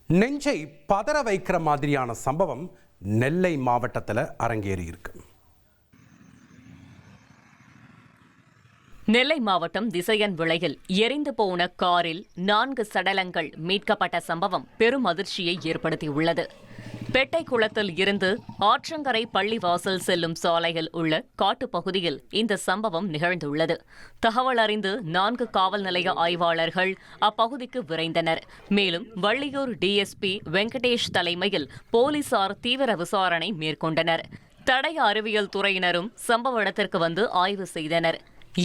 நெஞ்சை பதற வைக்கிற மாதிரியான சம்பவம் நெல்லை மாவட்டத்தில் அரங்கேறி இருக்கு. நெல்லை மாவட்டம் திசையன் விளையில் எரிந்து போன காரில் 4 சடலங்கள் மீட்கப்பட்ட சம்பவம் பெரும் அதிர்ச்சியை ஏற்படுத்தியுள்ளது. பெட்டைக்குளத்தில் இருந்து ஆற்றங்கரை பள்ளிவாசல் செல்லும் சாலையில் உள்ள காட்டுப்பகுதியில் இந்த சம்பவம் நிகழ்ந்துள்ளது. தகவல் அறிந்து 4 காவல் நிலைய ஆய்வாளர்கள் அப்பகுதிக்கு விரைந்தனர். மேலும் வள்ளியூர் டிஎஸ்பி வெங்கடேஷ் தலைமையில் போலீசார் தீவிர விசாரணை மேற்கொண்டனர். தடய அறிவியல் துறையினரும் சம்பவ இடத்திற்கு வந்து ஆய்வு செய்தனர்.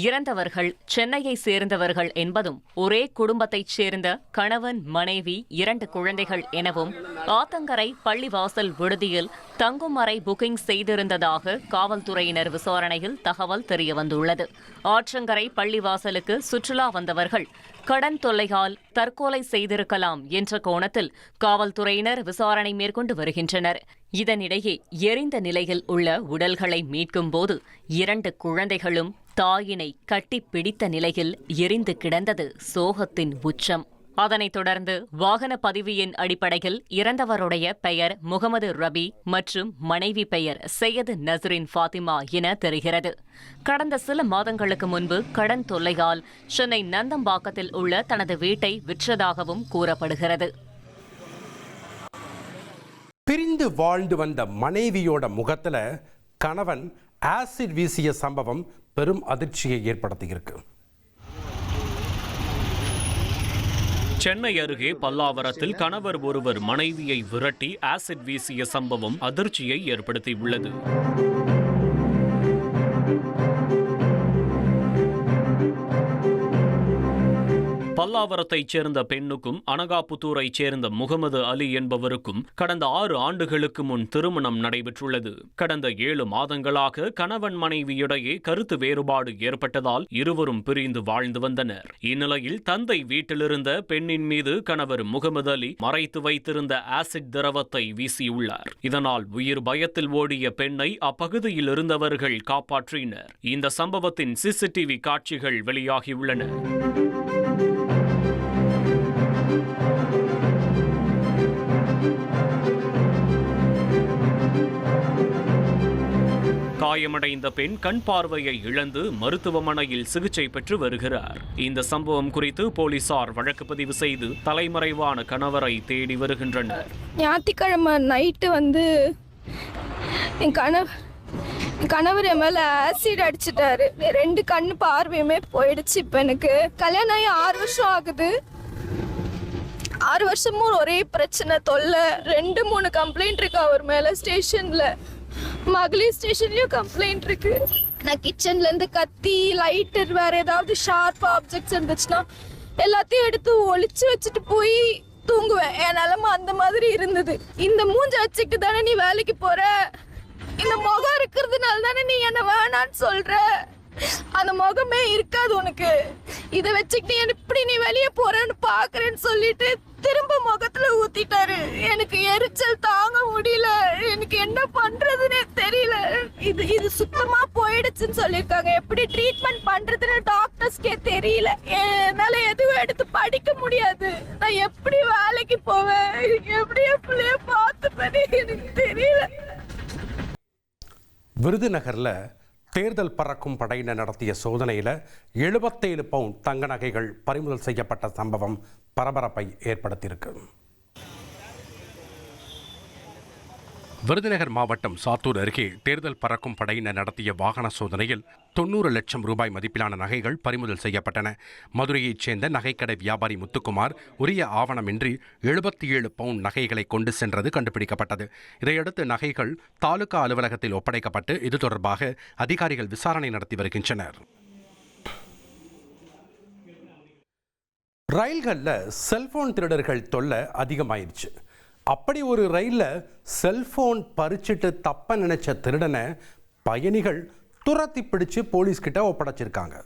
இறந்தவர்கள் சென்னையை சேர்ந்தவர்கள் என்பதும் ஒரே குடும்பத்தைச் சேர்ந்த கணவன், மனைவி, 2 குழந்தைகள் எனவும் ஆத்தங்கரை பள்ளிவாசல் விடுதியில் தங்கும் அறை புக்கிங் செய்திருந்ததாக காவல்துறையினர் விசாரணையில் தகவல் தெரியவந்துள்ளது. ஆற்றங்கரை பள்ளிவாசலுக்கு சுற்றுலா வந்தவர்கள் கடன் தொல்லையால் தற்கொலை செய்திருக்கலாம் என்ற கோணத்தில் காவல்துறையினர் விசாரணை மேற்கொண்டு வருகின்றனர். இதனிடையே எரிந்த நிலையில் உள்ள உடல்களை மீட்கும் போது 2 குழந்தைகளும் தாயினை கட்டி பிடித்த நிலையில் எரிந்து கிடந்தது சோகத்தின் உச்சம். அதனைத் தொடர்ந்து வாகன பதிவு எண் அடிப்படையில் இறந்தவருடைய பெயர் முகமது ரபி மற்றும் மனைவி பெயர் சையது நஸ்ரின் ஃபாத்திமா என தெரிகிறது. கடந்த சில மாதங்களுக்கு முன்பு கடன் தொல்லையால் சென்னை நந்தம்பாக்கத்தில் உள்ள தனது வீட்டை விற்றதாகவும் கூறப்படுகிறது. பிரிந்து வாழ்ந்து வந்த மனைவியோட முகத்துல கணவன் ஆசிட் வீசிய சம்பவம் பெரும் அதிர்ச்சியை ஏற்படுத்தியிருக்கு. சென்னை அருகே பல்லாவரத்தில் கணவர் ஒருவர் மனைவியை விரட்டி ஆசிட் வீசிய சம்பவம் அதிர்ச்சியை ஏற்படுத்தியுள்ளது. பல்லாவரத்தைச் சேர்ந்த பெண்ணுக்கும் அனகாபுத்தூரைச் சேர்ந்த முகமது அலி என்பவருக்கும் கடந்த 6 ஆண்டுகளுக்கு முன் திருமணம் நடைபெற்றுள்ளது. கடந்த 7 மாதங்களாக கணவன் மனைவியிடையே கருத்து வேறுபாடு ஏற்பட்டதால் இருவரும் பிரிந்து வாழ்ந்து வந்தனர். இந்நிலையில் தந்தை வீட்டிலிருந்த பெண்ணின் மீது கணவர் முகமது அலி மறைத்து வைத்திருந்த ஆசிட் திரவத்தை வீசியுள்ளார். இதனால் உயிர் பயத்தில் ஓடிய பெண்ணை அப்பகுதியில் இருந்தவர்கள் காப்பாற்றினர். இந்த சம்பவத்தின் சிசிடிவி காட்சிகள் வெளியாகியுள்ளன. காயமடைந்த பெண் கண் பார்வையை இழந்து மருத்துவமனையில் சிகிச்சை பெற்று வருகிறார். இந்த சம்பவம் குறித்து போலீசார் வழக்கு பதிவு செய்து தலைமறைவான கணவரை தேடி வருகின்றனர். ஞாயிற்றுக்கிழமை நைட்டு என் கணவர் என் மேல ஆசிட் அடிச்சிட்டாரு. 2 கண்ணு பார்வையுமே போயிடுச்சு. இப்ப எனக்கு கல்யாணம் ஆகி 6 வருஷம் ஆகுது. 6 வருஷமும் ஒரே பிரச்சனை, தொல்லை. 2-3 கம்ப்ளைண்ட் இருக்கு அவர் மேல. ஸ்டேஷன்ல, மகளிர் ஸ்டேஷன்லயும் கம்ப்ளைண்ட் இருக்கு. நான் கிச்சன்ல இருந்து கத்தி, லைட்டர், வேற ஏதாவது ஷார்ப் ஆப்ஜெக்ட்ஸ் இருந்துச்சுன்னா எல்லாத்தையும் எடுத்து ஒளிச்சு வச்சுட்டு போய் தூங்குவேன். என் நிலைமை அந்த மாதிரி இருந்தது. இந்த மூஞ்ச வச்சுக்கிட்டு தானே நீ வேலைக்கு போற, இந்த முகம் இருக்கிறதுனால தானே நீ என்ன வேணான்னு சொல்ற, அந்த முகமே இருக்காது உனக்கு, இதை வச்சுக்கிட்டு எப்படி நீ வெளியே போறன்னு பாக்குறேன்னு சொல்லிட்டு திரும்ப முகத்துல ஊத்திட்டாரு. எனக்கு எரிச்சல் தாங்க முடியல. எனக்கு என்ன பண்றதுன்னே தெரியல. இது சுத்தமா போயிடுச்சுன்னு சொல்லியிருக்காங்க. எப்படி ட்ரீட்மெண்ட் பண்றதுன்னு டாக்டர்ஸ்க்கே தெரியல. என்னால எதுவும் எடுத்து படிக்க முடியாது. நான் எப்படி வேலைக்கு போவேன், எப்படி என் பிள்ளைய பார்த்துப்பேன்னு எனக்கு தெரியல. விருதுநகர்ல தேர்தல் பறக்கும் படையினர் நடத்திய சோதனையில் 77 பவுன் தங்க நகைகள் பறிமுதல் செய்யப்பட்ட சம்பவம் பரபரப்பை ஏற்படுத்தியிருக்கு. விருதுநகர் மாவட்டம் சாத்தூர் அருகே தேர்தல் பறக்கும் படையினர் நடத்திய வாகன சோதனையில் 90 லட்சம் ரூபாய் மதிப்பிலான நகைகள் பறிமுதல் செய்யப்பட்டன. மதுரையைச் சேர்ந்த நகைக்கடை வியாபாரி முத்துக்குமார் உரிய ஆவணமின்றி 77 பவுன் நகைகளை கொண்டு சென்றது கண்டுபிடிக்கப்பட்டது. இதையடுத்து நகைகள் தாலுகா அலுவலகத்தில் ஒப்படைக்கப்பட்டு இது தொடர்பாக அதிகாரிகள் விசாரணை நடத்தி வருகின்றனர். ரயில்களில் செல்போன் திருடர்கள் தொல்லை அதிகமாயிருச்சு. அப்படி ஒரு ரயிலில் செல்போன் பறிச்சுட்டு தப்ப நினைச்ச திருடனை பயணிகள் துரத்தி பிடிச்சு போலீஸ்கிட்ட ஒப்படைச்சிருக்காங்க.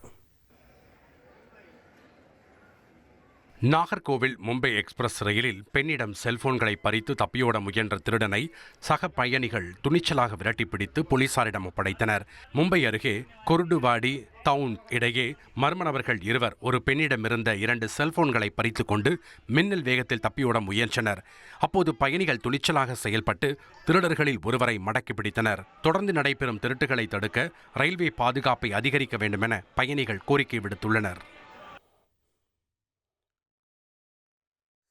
நாகர்கோவில் மும்பை எக்ஸ்பிரஸ் ரயிலில் பெண்ணிடம் செல்போன்களை பறித்து தப்பியோட முயன்ற திருடனை சக பயணிகள் துணிச்சலாக விரட்டி பிடித்து போலீசாரிடம் ஒப்படைத்தனர். மும்பை அருகே கொருடுவாடி டவுன் இடையே மர்ம நபர்கள் இருவர் ஒரு பெண்ணிடமிருந்த 2 செல்போன்களை பறித்துக் கொண்டு மின்னல் வேகத்தில் தப்பியோட முயன்றனர். அப்போது பயணிகள் துணிச்சலாக செயல்பட்டு திருடர்களில் ஒருவரை மடக்கி பிடித்தனர். தொடர்ந்து நடைபெறும் திருட்டுகளை தடுக்க ரயில்வே பாதுகாப்பை அதிகரிக்க வேண்டும் என பயணிகள் கோரிக்கை விடுத்துள்ளனர்.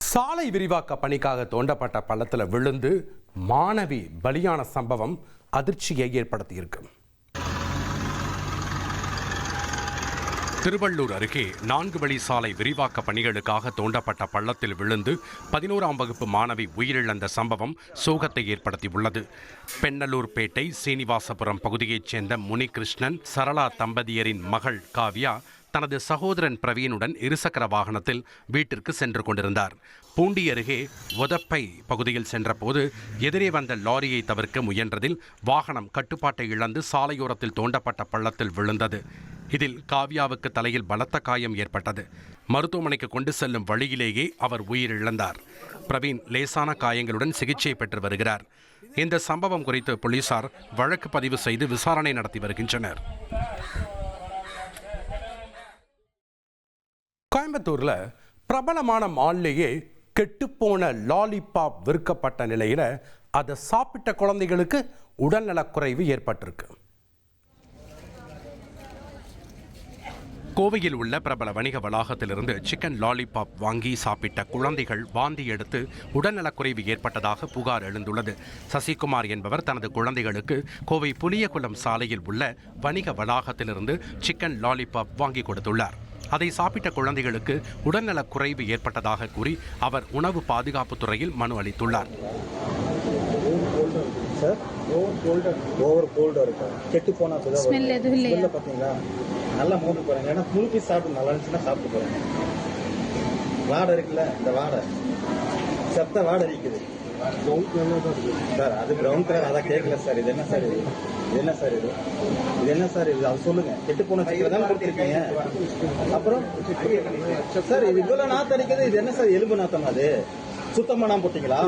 சாலை விரிவாக்க பணிக்காக தோண்டப்பட்ட பள்ளத்தில் விழுந்து மாணவி பலியான சம்பவம் அதிர்ச்சியை ஏற்படுத்தியிருக்கு. திருவள்ளூர் அருகே 4 வழி சாலை விரிவாக்க பணிகளுக்காக தோண்டப்பட்ட பள்ளத்தில் விழுந்து 11ஆம் வகுப்பு மாணவி உயிரிழந்த சம்பவம் சோகத்தை ஏற்படுத்தியுள்ளது. பெண்ணலூர்பேட்டை சீனிவாசபுரம் பகுதியைச் சேர்ந்த முனிகிருஷ்ணன் சரளா தம்பதியரின் மகள் காவ்யா தனது சகோதரன் பிரவீனுடன் இருசக்கர வாகனத்தில் வீட்டிற்கு சென்று கொண்டிருந்தார். பூண்டி அருகே ஒதப்பை பகுதியில் சென்றபோது எதிரே வந்த லாரியை தவிர்க்க முயன்றதில் வாகனம் கட்டுப்பாட்டை இழந்து சாலையோரத்தில் தோண்டப்பட்ட பள்ளத்தில் விழுந்தது. இதில் காவ்யாவுக்கு தலையில் பலத்த காயம் ஏற்பட்டது. மருத்துவமனைக்கு கொண்டு செல்லும் வழியிலேயே அவர் உயிரிழந்தார். பிரவீன் லேசான காயங்களுடன் சிகிச்சை பெற்று வருகிறார். இந்த சம்பவம் குறித்து போலீசார் வழக்கு பதிவு செய்து விசாரணை நடத்தி வருகின்றனர். கோயம்புத்தூர்ல பிரபலமான மால்லேயே கெட்டுப்போன லாலிபாப் விற்கப்பட்ட நிலையில அதை சாப்பிட்ட குழந்தைகளுக்கு உடல்நலக்குறைவு ஏற்பட்டிருக்கு. கோவையில் உள்ள பிரபல வணிக வளாகத்திலிருந்து சிக்கன் லாலிபாப் வாங்கி சாப்பிட்ட குழந்தைகள் வாந்தி எடுத்து உடல்நலக்குறைவு ஏற்பட்டதாக புகார் எழுந்துள்ளது. சசிகுமார் என்பவர் தனது குழந்தைகளுக்கு கோவை புளியகுளம் சாலையில் உள்ள வணிக வளாகத்திலிருந்து சிக்கன் லாலிபாப் வாங்கி கொடுத்துள்ளார். அதை சாப்பிட்ட குழந்தைகளுக்கு உடல்நலக் குறைவு ஏற்பட்டதாக கூறி அவர் உணவு பாதுகாப்பு துறையில் மனு அளித்துள்ளார். நல்லா மூணு போறேங்க. ஏன்னா முழு பீஸ் சாப்பிட்டு நல்லா இருந்துச்சுன்னா சாப்பிட்டு போறேங்க. வாடை இருக்குல்ல, இந்த வாடை செத்த வாடை இருக்குது சார். அது ப்ரௌன் கலர், அதான் கேட்கல சார். இது என்ன சார் இது? இது என்ன சார் இது? இது என்ன சார் இது? அது சொல்லுங்க. கெட்டு போன சிக்கன் தான் கொடுத்துருக்கீங்க. அப்புறம் சார் இது இவ்வளவு நாத்து அடிக்கிறது, இது என்ன சார்? எலும்பு நாத்தம் அது சுத்தம் பண்ணாம போட்டீங்களா?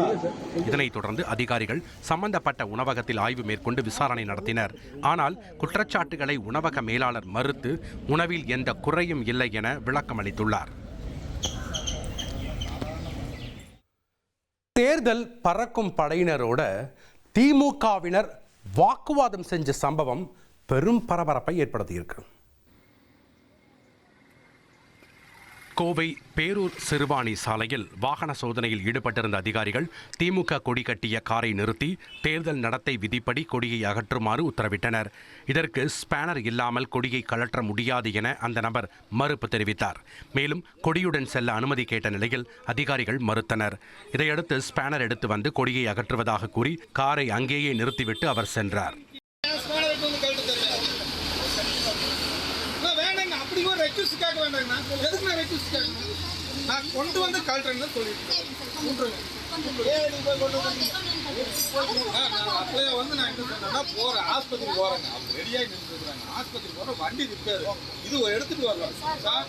இதனைத் தொடர்ந்து அதிகாரிகள் சம்பந்தப்பட்ட உணவகத்தில் ஆய்வு மேற்கொண்டு விசாரணை நடத்தினர். ஆனால் குற்றச்சாட்டுகளை உணவக மேலாளர் மறுத்து உணவில் எந்த குறையும் இல்லை என விளக்கம் அளித்துள்ளார். தேர்தல் பறக்கும் படையினரோட திமுகவினர் வாக்குவாதம் செஞ்ச சம்பவம் பெரும் பரபரப்பை ஏற்படுத்தியிருக்கு. கோவை பேரூர் சிறுவாணி சாலையில் வாகன சோதனையில் ஈடுபட்டிருந்த அதிகாரிகள் திமுக கொடி கட்டிய காரை நிறுத்தி தேர்தல் நடத்தை விதிப்படி கொடியை அகற்றுமாறு உத்தரவிட்டனர். இதற்கு ஸ்பேனர் இல்லாமல் கொடியை கழற்ற முடியாது என அந்த நபர் மறுப்பு தெரிவித்தார். மேலும் கொடியுடன் செல்ல அனுமதி கேட்ட நிலையில் அதிகாரிகள் மறுத்தனர். இதையடுத்து ஸ்பேனர் எடுத்து வந்து கொடியை அகற்றுவதாக கூறி காரை அங்கேயே நிறுத்திவிட்டு அவர் சென்றார். நான் கொண்டு வந்து கழட்டுறேன்னு சொல்லியிருக்கேன். அப்படியே வந்து நான் என்ன சொன்னேன்னா போறேன், ஆஸ்பத்திரி போறேங்க. அவங்க ரெடியாகி நின்றுருக்காங்க. ஆஸ்பத்திரி போற வண்டி ரிப்பேர், இது எடுத்துட்டு வரலாம் சார்.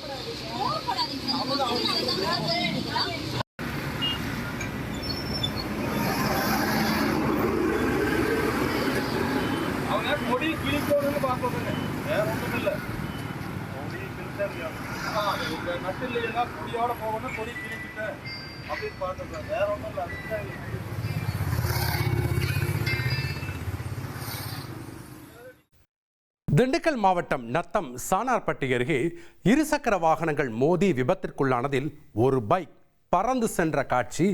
அவங்க கொடி கிழிக்கணும்னு பார்ப்போங்க, வேற ஒன்றும் இல்லை. இந்த நட்டில் எல்லாம் கொடியோட போகணும், கொடி கிழிக்கிட்டு அப்படின்னு பார்த்துருக்கேன், வேற ஒன்றும் இல்லை. திண்டுக்கல் மாவட்டம் நத்தம் சானார்பட்டி அருகே இருசக்கர வாகனங்கள் மோதி விபத்திற்குள்ளானதில் ஒரு பைக் பறந்து சென்ற காட்சி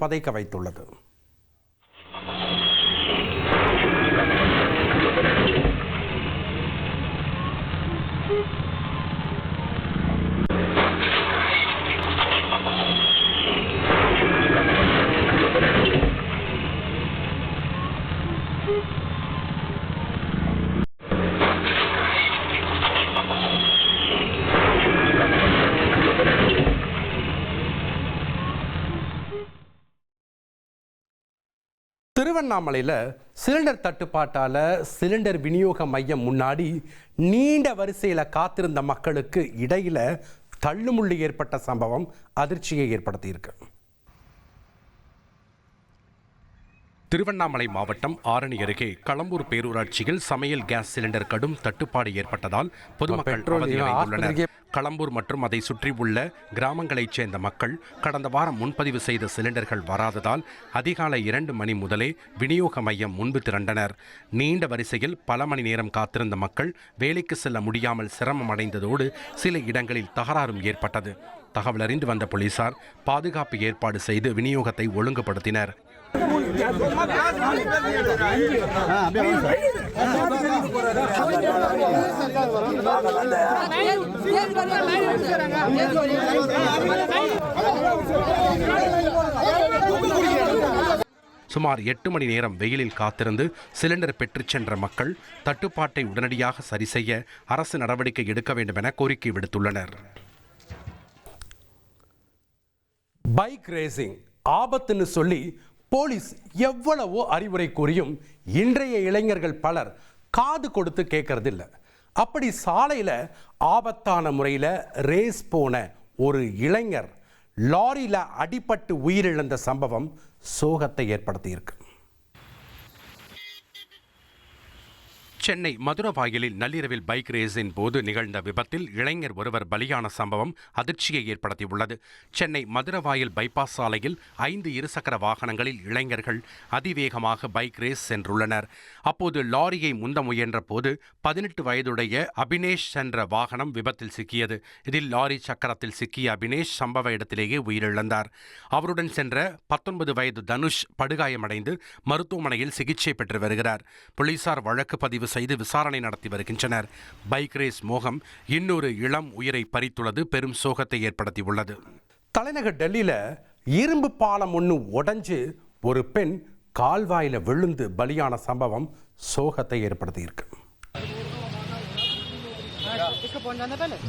பதைக்க வைத்துள்ளது. திருவண்ணாமலையில் சிலிண்டர் தட்டுப்பாட்டால் சிலிண்டர் விநியோக மையம் முன்னாடி நீண்ட வரிசையில் காத்திருந்த மக்களுக்கு இடையில் தள்ளுமுள்ளு ஏற்பட்ட சம்பவம் அதிர்ச்சியை ஏற்படுத்தியிருக்கு. திருவண்ணாமலை மாவட்டம் ஆரணி அருகே களம்பூர் பேரூராட்சியில் சமையல் கேஸ் சிலிண்டர் கடும் தட்டுப்பாடு ஏற்பட்டதால் பொதுமக்கள் அவதியடைந்துள்ளனர். களம்பூர் மற்றும் அதை சுற்றியுள்ள கிராமங்களைச் சேர்ந்த மக்கள் கடந்த வாரம் முன்பதிவு செய்த சிலிண்டர்கள் வராததால் அதிகாலை 2 மணி முதலே விநியோக மையம் முன்பு திரண்டனர். நீண்ட வரிசையில் பல மணி நேரம் காத்திருந்த மக்கள் வேலைக்கு செல்ல முடியாமல் சிரமம் அடைந்ததோடு சில இடங்களில் தகராறும் ஏற்பட்டது. தகவல் அறிந்து வந்த போலீசார் பாதுகாப்பு ஏற்பாடு செய்து விநியோகத்தை ஒழுங்குபடுத்தினர். சுமார் 8 மணி நேரம் வெயிலில் காத்திருந்து சிலிண்டர் பெற்றுச் சென்ற மக்கள் தட்டுப்பாட்டை உடனடியாக சரி செய்ய அரசு நடவடிக்கை எடுக்க வேண்டும் என கோரிக்கை விடுத்துள்ளனர். பைக் ரேசிங் ஆபத்துன்னு சொல்லி போலீஸ் எவ்வளவோ அறிவுரை கூறியும் இன்றைய இளைஞர்கள் பலர் காது கொடுத்து கேட்கறதில்ல. அப்படி சாலையில் ஆபத்தான முறையில் ரேஸ் போன ஒரு இளைஞர் லாரியில் அடிபட்டு உயிரிழந்த சம்பவம் சோகத்தை ஏற்படுத்தியிருக்கு. சென்னை மதுரவாயலில் நள்ளிரவில் பைக் ரேஸின் போது நிகழ்ந்த விபத்தில் இளைஞர் ஒருவர் பலியான சம்பவம் அதிர்ச்சியை ஏற்படுத்தியுள்ளது. சென்னை மதுரவாயல் பைபாஸ் சாலையில் 5 இருசக்கர வாகனங்களில் இளைஞர்கள் அதிவேகமாக பைக் ரேஸ் சென்றுள்ளனர். அப்போது லாரியை முந்த முயன்ற போது 18 வயதுடைய அபினேஷ் சென்ற வாகனம் விபத்தில் சிக்கியது. இதில் லாரி சக்கரத்தில் சிக்கிய அபினேஷ் சம்பவ இடத்திலேயே உயிரிழந்தார். அவருடன் சென்ற 19 வயது தனுஷ் படுகாயமடைந்து மருத்துவமனையில் சிகிச்சை பெற்று வருகிறார். போலீசார் வழக்கு பதிவு செய்து விசாரணை நடத்தி வருகின்றனர். பைக் ரேஸ் மோகம் இன்னொரு இளம் உயிரை பறித்துள்ளது பெரும் சோகத்தை ஏற்படுத்தியுள்ளது. தலைநகர் டெல்லியில இரும்பு பாலம் ஒன்று உடைஞ்சு ஒரு பெண் கால்வாயில விழுந்து பலியான சம்பவம் சோகத்தை ஏற்படுத்தியிருக்கு.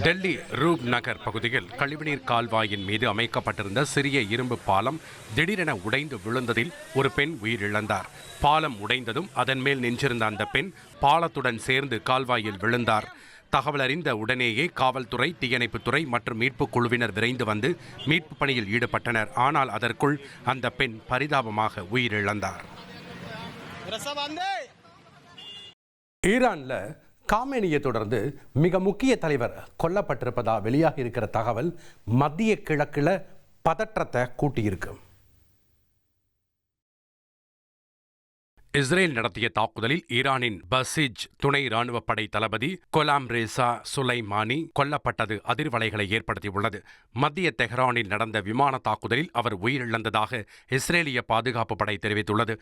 டெல்லி ரூப் நகர் பகுதியில் கழிவுநீர் கால்வாயின் மீது அமைக்கப்பட்டிருந்த சிறிய இரும்பு பாலம் திடீரென உடைந்து விழுந்ததில் ஒரு பெண் உயிரிழந்தார். பாலம் உடைந்ததும் அதன் மேல் நின்றிருந்த அந்த பெண் பாலத்துடன் சேர்ந்து கால்வாயில் விழுந்தார். தகவல் அறிந்த உடனேயே காவல்துறை, தீயணைப்புத்துறை மற்றும் மீட்புக் குழுவினர் விரைந்து வந்து மீட்பு பணியில் ஈடுபட்டனர். ஆனால் அதற்குள் அந்த பெண் பரிதாபமாக உயிரிழந்தார். ஈரான்ல காமேனியை தொடர்ந்து மிக முக்கிய தலைவர் கொல்லப்பட்டிருப்பதா வெளியாக இருக்கிற தகவல் மத்திய கிழக்குல பதற்றத்தை கூட்டியிருக்கு. இஸ்ரேல் நடத்திய தாக்குதலில் ஈரானின் பசிஜ் துணை ராணுவ படை தளபதி கொலாம் ரேசா சுலைமானி கொல்லப்பட்டது அதிர்வலைகளை ஏற்படுத்தியுள்ளது. மத்திய தெஹ்ரானில் நடந்த விமான தாக்குதலில் அவர் உயிரிழந்ததாக இஸ்ரேலிய பாதுகாப்பு படை தெரிவித்துள்ளது.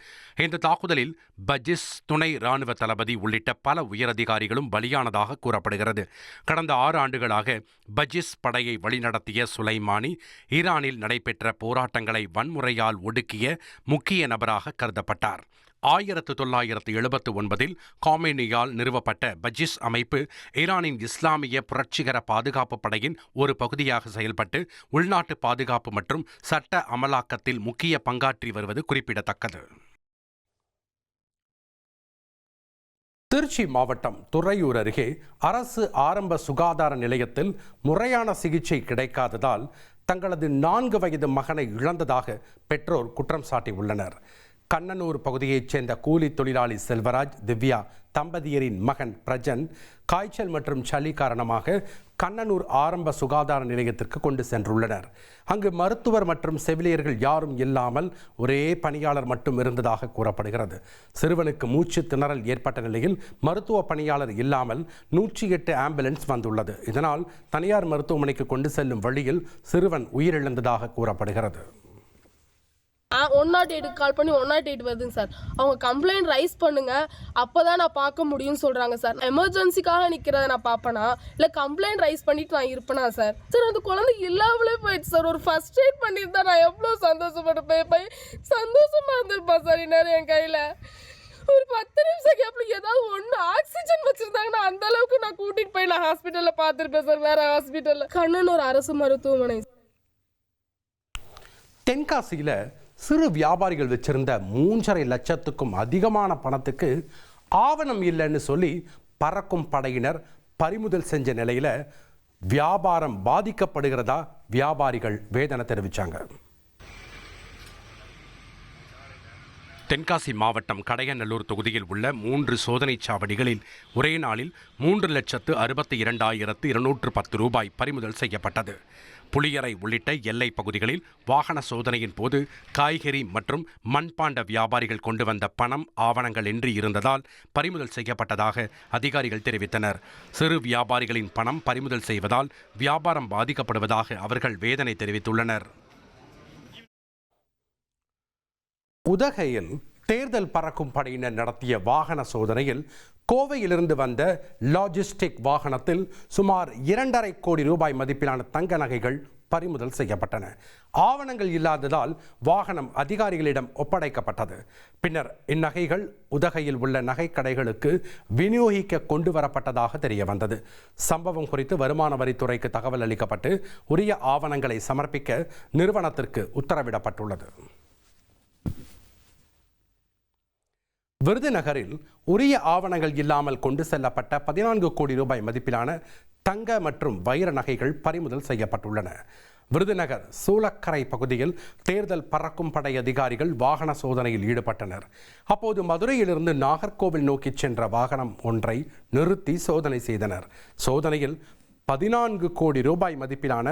இந்த தாக்குதலில் பஜிஸ் துணை ராணுவ தளபதி உள்ளிட்ட பல உயரதிகாரிகளும் பலியானதாக கூறப்படுகிறது. கடந்த 6 ஆண்டுகளாக பஜிஸ் படையை வழிநடத்திய சுலைமானி ஈரானில் நடைபெற்ற போராட்டங்களை வன்முறையால் ஒடுக்கிய முக்கிய நபராக கருதப்பட்டார். 1979 காமேனியால் நிறுவப்பட்ட பஜிஸ் அமைப்பு ஈரானின் இஸ்லாமிய புரட்சிகர பாதுகாப்பு படையின் ஒரு பகுதியாக செயல்பட்டு உள்நாட்டு பாதுகாப்பு மற்றும் சட்ட அமலாக்கத்தில் முக்கிய பங்காற்றி வருவது குறிப்பிடத்தக்கது. திருச்சி மாவட்டம் துறையூர் அருகே அரசு ஆரம்ப சுகாதார நிலையத்தில் முறையான சிகிச்சை கிடைக்காததால் தங்களது 4 வயது மகனை இழந்ததாக பெற்றோர் குற்றம் சாட்டியுள்ளனர். கண்ணனூர் பகுதியைச் சேர்ந்த கூலி தொழிலாளி செல்வராஜ், திவ்யா தம்பதியரின் மகன் பிரஜன் காய்ச்சல் மற்றும் சளி காரணமாக கண்ணனூர் ஆரம்ப சுகாதார நிலையத்திற்கு கொண்டு சென்றுள்ளனர். அங்கு மருத்துவர் மற்றும் செவிலியர்கள் யாரும் இல்லாமல் ஒரே பணியாளர் மட்டும் இருந்ததாக கூறப்படுகிறது. சிறுவனுக்கு மூச்சு திணறல் ஏற்பட்ட நிலையில் மருத்துவ பணியாளர் இல்லாமல் 108 ஆம்புலன்ஸ் வந்துள்ளது. இதனால் தனியார் மருத்துவமனைக்கு கொண்டு செல்லும் வழியில் சிறுவன் உயிரிழந்ததாக கூறப்படுகிறது. 108 கால் பண்ணி 108 வருதுங்க சார். அவங்க கம்ப்ளைண்ட் ரைஸ் பண்ணுங்க, அப்போதான் நான் பார்க்க முடியும்னு சொல்றாங்க சார். எமர்ஜென்சிக்காக நிற்கிறத நான் பார்ப்பேனா இல்லை கம்ப்ளைண்ட் ரைஸ் பண்ணிட்டு நான் இருப்பேனா சார்? சார் அந்த குழந்தை இல்லாமலே போயிடுச்சு சார். ஒரு ஃபர்ஸ்ட் எய்ட் பண்ணியிருந்தா நான் எவ்வளோ சந்தோஷப்பட்டு சந்தோஷமா இருந்திருப்பேன் சார். இந்நேரம் என் கையில் ஒரு 10 நிமிஷம் கேப்ல ஏதாவது ஒன்று ஆக்சிஜன் வச்சிருந்தாங்கன்னா அந்த அளவுக்கு நான் கூட்டிட்டு போய் நான் ஹாஸ்பிட்டலில் பார்த்துருப்பேன் சார். வேற ஹாஸ்பிட்டலில் கண்ணனூர் அரசு மருத்துவமனை. தென்காசியில் சிறு வியாபாரிகள் வச்சிருந்த 3.5 லட்சத்துக்கும் அதிகமான பணத்துக்கு ஆவணம் இல்லைன்னு சொல்லி பறக்கும் படையினர் பறிமுதல் செஞ்ச நிலையில் வியாபாரம் பாதிக்கப்படுகிறதா வியாபாரிகள் வேதனை தெரிவித்தாங்க. தென்காசி மாவட்டம் கடையநல்லூர் தொகுதியில் உள்ள 3 சோதனைச் சாவடிகளில் ஒரே நாளில் 3,62,210 ரூபாய் பறிமுதல் செய்யப்பட்டது. புளியரை உள்ளிட்ட எல்லைப் பகுதிகளில் வாகன சோதனையின் போது காய்கறி மற்றும் மண்பாண்ட வியாபாரிகள் கொண்டு வந்த பணம் ஆவணங்கள் இன்றி இருந்ததால் பறிமுதல் செய்யப்பட்டதாக அதிகாரிகள் தெரிவித்தனர். சிறு வியாபாரிகளின் பணம் பறிமுதல் செய்வதால் வியாபாரம் பாதிக்கப்படுவதாக அவர்கள் வேதனை தெரிவித்துள்ளனர். உதகையில் தேர்தல் பறக்கும் படையினர் நடத்திய வாகன சோதனையில் கோவையிலிருந்து வந்த லாஜிஸ்டிக் வாகனத்தில் சுமார் 2.5 கோடி ரூபாய் மதிப்பிலான தங்க நகைகள் பறிமுதல் செய்யப்பட்டன. ஆவணங்கள் இல்லாததால் வாகனம் அதிகாரிகளிடம் ஒப்படைக்கப்பட்டது. பின்னர் இந்நகைகள் உதகையில் உள்ள நகைக்கடைகளுக்கு விநியோகிக்க கொண்டு வரப்பட்டதாக தெரிய வந்தது. சம்பவம் குறித்து வருமான வரித்துறைக்கு தகவல் அளிக்கப்பட்டு உரிய ஆவணங்களை சமர்ப்பிக்க நிறுவனத்திற்கு உத்தரவிடப்பட்டுள்ளது. விருதுநகரில் உரிய ஆவணங்கள் இல்லாமல் கொண்டு செல்லப்பட்ட 14 கோடி ரூபாய் மதிப்பிலான தங்க மற்றும் வைர நகைகள் பறிமுதல் செய்யப்பட்டுள்ளன. விருதுநகர் சூலக்கரை பகுதியில் தேர்தல் பறக்கும் படை அதிகாரிகள் வாகன சோதனையில் ஈடுபட்டனர். அப்போது மதுரையிலிருந்து நாகர்கோவில் நோக்கி சென்ற வாகனம் ஒன்றை நிறுத்தி சோதனை செய்தனர். சோதனையில் 14 கோடி ரூபாய் மதிப்பிலான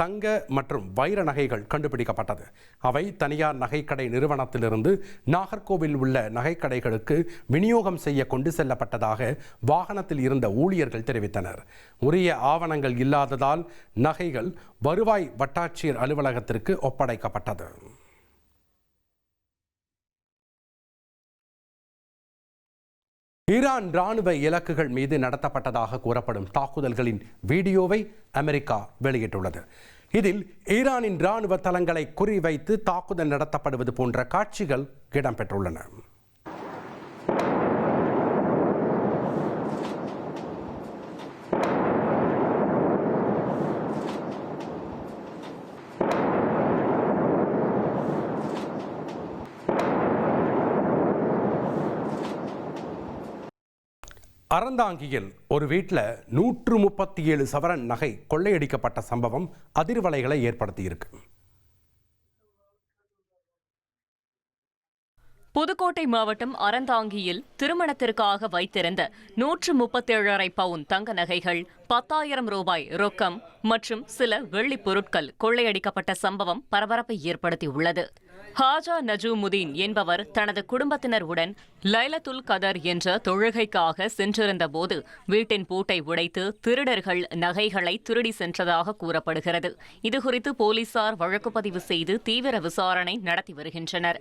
தங்க மற்றும் வைர நகைகள் கண்டுபிடிக்கப்பட்டது. அவை தனியார் நகைக்கடை நிறுவனத்திலிருந்து நாகர்கோவில் உள்ள நகைக்கடைகளுக்கு விநியோகம் செய்ய கொண்டு செல்லப்பட்டதாக வாகனத்தில் இருந்த ஊழியர்கள் தெரிவித்தனர். உரிய ஆவணங்கள் இல்லாததால் நகைகள் வருவாய் வட்டாட்சியர் அலுவலகத்திற்கு ஒப்படைக்கப்பட்டது. ஈரான் ராணுவ இலக்குகள் மீது நடத்தப்பட்டதாக கூறப்படும் தாக்குதல்களின் வீடியோவை அமெரிக்கா வெளியிட்டுள்ளது. இதில் ஈரானின் ராணுவ தளங்களை குறிவைத்து தாக்குதல் நடத்தப்படுவது போன்ற காட்சிகள் இடம்பெற்றுள்ளன. அறந்தாங்கியில் ஒரு வீட்டில் 137 சவரன் நகை கொள்ளையடிக்கப்பட்ட சம்பவம் அதிர்வலைகளை ஏற்படுத்தியிருக்கு. புதுக்கோட்டை மாவட்டம் அறந்தாங்கியில் திருமணத்திற்காக வைத்திருந்த 137.5 பவுன் தங்க நகைகள், 10,000 ரூபாய் ரொக்கம் மற்றும் சில வெள்ளிப் பொருட்கள் கொள்ளையடிக்கப்பட்ட சம்பவம் பரபரப்பை ஏற்படுத்தியுள்ளது. ஹாஜா நஜூமுதீன் என்பவர் தனது குடும்பத்தினருடன் லைலத்துல் கதர் என்ற தொழுகைக்காக சென்றிருந்த போது வீட்டின் பூட்டை உடைத்து திருடர்கள் நகைகளை திருடி சென்றதாக கூறப்படுகிறது. இதுகுறித்து போலீசார் வழக்குப்பதிவு செய்து தீவிர விசாரணை நடத்தி வருகின்றனர்.